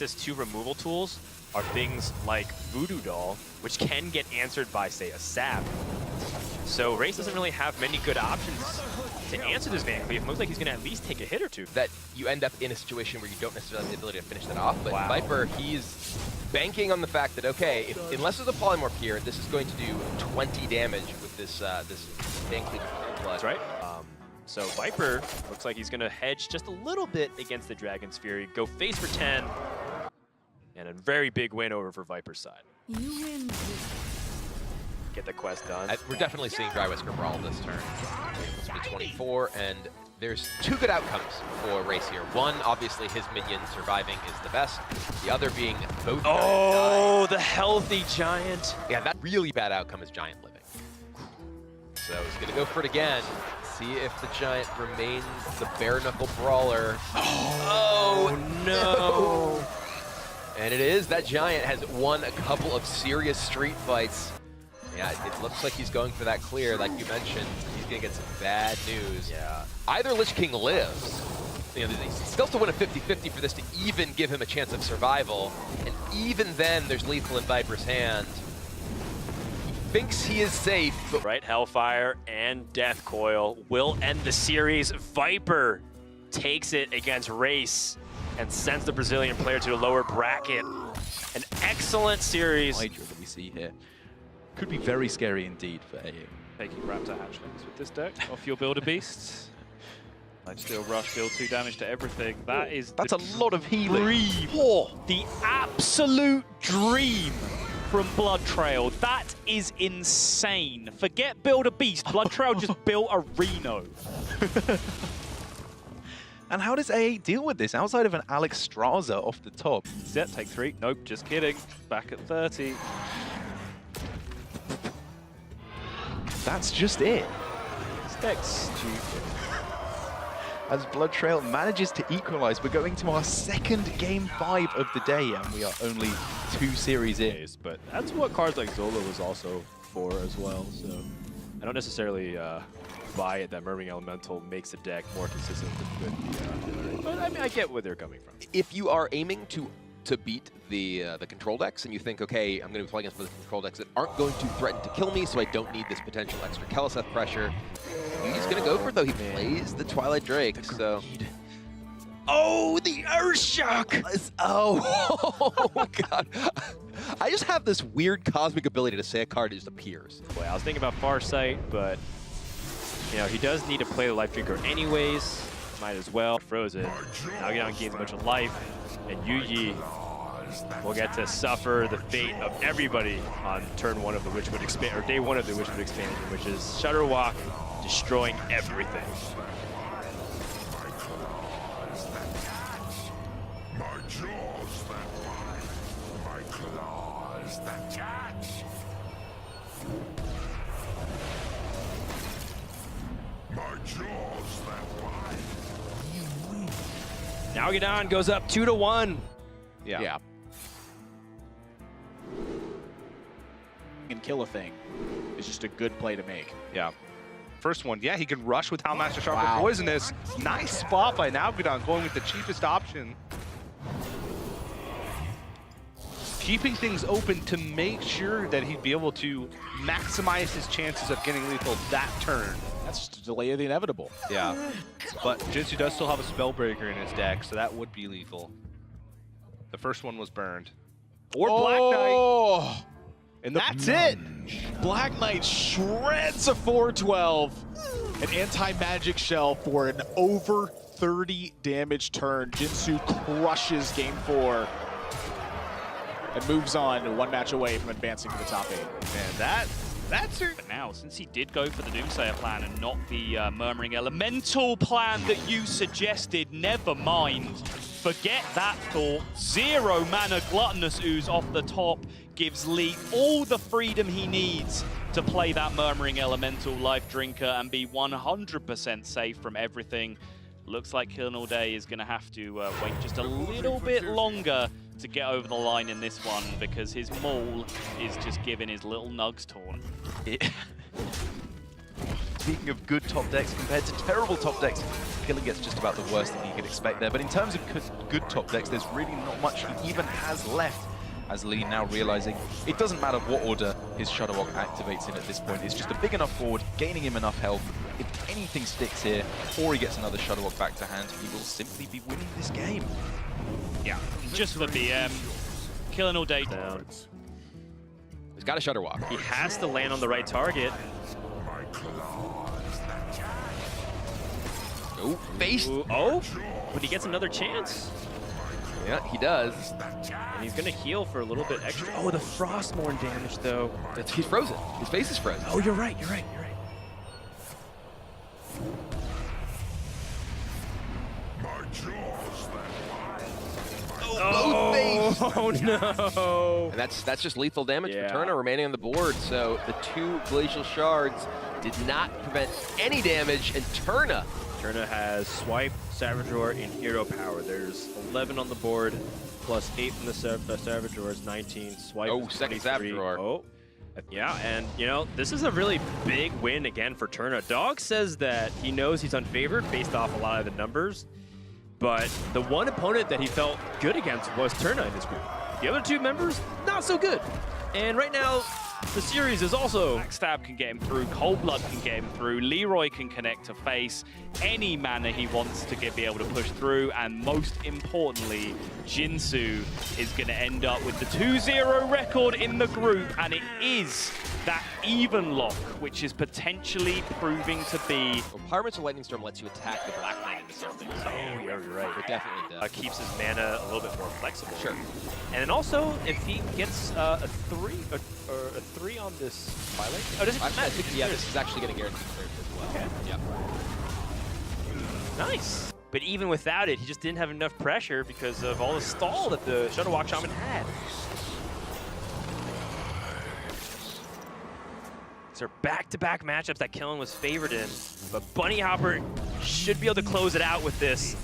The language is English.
access to removal tools are things like Voodoo Doll, which can get answered by, say, a Sap. So Rase doesn't really have many good options to answer this Van Cleave. It looks like he's going to at least take a hit or two. That you end up in a situation where you don't necessarily have the ability to finish that off, but Wow. Viper, he's banking on the fact that, okay, unless there's a polymorph here, this is going to do 20 damage with this this Van Cleave. That's right. So Viper looks like he's going to hedge just a little bit against the Dragon's Fury, go face for 10, and a very big win over for Viper's side. You win. Get the quest done. We're definitely seeing Dry Whisker Brawl this turn. It's going to be 24, and there's two good outcomes for Rase here. One, obviously, his minion surviving is the best. The other being both. Oh, the healthy Giant. Yeah, that really bad outcome is Giant living. So he's going to go for it again. See if the Giant remains the bare-knuckle brawler. Oh, no. And it is. That Giant has won a couple of serious street fights. Yeah, it looks like he's going for that clear. Like you mentioned, he's going to get some bad news. Yeah. Either Lich King lives. You know, he still has to win a 50-50 for this to even give him a chance of survival. And even then, there's lethal in Viper's hand. He thinks he is safe, but Right, Hellfire and Death Coil will end the series. Viper takes it against Rase and sends the Brazilian player to a lower bracket. An excellent series. Hydra that we see here could be very scary indeed for AU. Taking Raptor Hatchlings with this deck off your Builder Beasts. Lifesteal Rush, deal 2 damage to everything. That's a lot of healing. Dream. The absolute dream from Blood Trail. That is insane. Forget Builder Beast. Blood Trail just built a Reno. And how does AA deal with this outside of an Alex Straza off the top? Set, take 3. Nope, just kidding. Back at 30. That's just it. This deck's stupid. As Blood Trail manages to equalize, we're going to our second game 5 of the day, and we are only 2 series in. But that's what cards like Zola was also for as well. So I don't necessarily buy it that Murmuring Elemental makes the deck more consistent with the but I mean, I get where they're coming from. if you are aiming to beat the control decks and you think, okay, I'm going to be playing against the control decks that aren't going to threaten to kill me, so I don't need this potential extra Keleseth pressure, he's going to go for it, though. He plays the Twilight Drake, so... Oh, the Earthshock! Oh, God. I just have this weird cosmic ability to say a card just appears. Boy, I was thinking about Farsight, but you know, he does need to play the Life Drinker anyways. Might as well. Frozen. Nalguidan gains a bunch of life, and Yuyi will get to suffer the fate of everybody on turn 1 of the Witchwood expansion, or day 1 of the Witchwood expansion, which is Shudderwalk destroying everything. Nalguidan goes up 2-1. Yeah. And kill a thing is just a good play to make. Yeah. First one, yeah, he can rush with Houndmaster Sharper Wow. Poisonous. Nice spot by Nalguidan, going with the cheapest option. Keeping things open to make sure that he'd be able to maximize his chances of getting lethal that turn. That's just a delay of the inevitable. Yeah. But Jinsu does still have a Spellbreaker in his deck, so that would be lethal. The first one was burned. Or Black Knight. Oh, And that's it. Black Knight shreds a 412. An anti-magic shell for an over 30 damage turn. Jinsu crushes game 4 and moves on 1 match away from advancing to the top 8. Man, that's her. But now, since he did go for the Doomsayer plan and not the Murmuring Elemental plan that you suggested, never mind. Forget that thought. 0 mana Gluttonous Ooze off the top gives Lee all the freedom he needs to play that Murmuring Elemental Life Drinker and be 100% safe from everything. Looks like Killing All Day is going to have to wait just a little bit longer to get over the line in this one, because his maul is just giving his little nugs torn. speaking of good top decks compared to terrible top decks, Killing gets just about the worst that you could expect there. But in terms of good top decks, there's really not much he even has left. As Lee now realizing it doesn't matter what order his Shudderwock activates in at this point. It's just a big enough board, gaining him enough health. If anything sticks here, or he gets another Shudderwock back to hand, he will simply be winning this game. Yeah, just for BM. Killing all day. Down. He's got a Shudderwock. He has to land on the right target. Oh, face. Ooh, oh, but he gets another chance. Yeah, he does. And he's gonna heal for a little bit extra. Oh, the Frostmourne damage though. He's frozen. His face is frozen. Oh, you're right, you're right, you're right. Oh no! And that's just lethal damage Yeah. for Turner remaining on the board. So the 2 Glacial Shards did not prevent any damage, and Turner. Turner has Swipe, Savageur, and Hero Power. There's 11 on the board, plus 8 from the Savageur is 19. Swipe Oh, is second 23. Savageur. Oh, yeah, and you know, this is a really big win again for Turner. Dog says that he knows he's unfavored based off a lot of the numbers, but the one opponent that he felt good against was Turner in this group. The other 2 members, not so good. And right now, the series is also... Backstab can get him through, Cold Blood can get him through, Leroy can connect to face, any mana he wants to be able to push through, and most importantly, Jinsu is going to end up with the 2-0 record in the group, and it is that even lock, which is potentially proving to be... Well, Pyromancer Lightning Storm lets you attack the Black Knight into something. So Oh, you're right. it definitely does. Keeps his mana a little bit more flexible. Sure. And then also, if he gets a 3 on this Twilight... Oh, does it Actually, I matter? think, yeah, this is actually getting guaranteed cleared as well. Okay. Yep. Nice. But even without it, he just didn't have enough pressure because of all the stall that the Shudderwock Shaman had. These are back-to-back matchups that Killen was favored in, but Bunny Hopper should be able to close it out with this.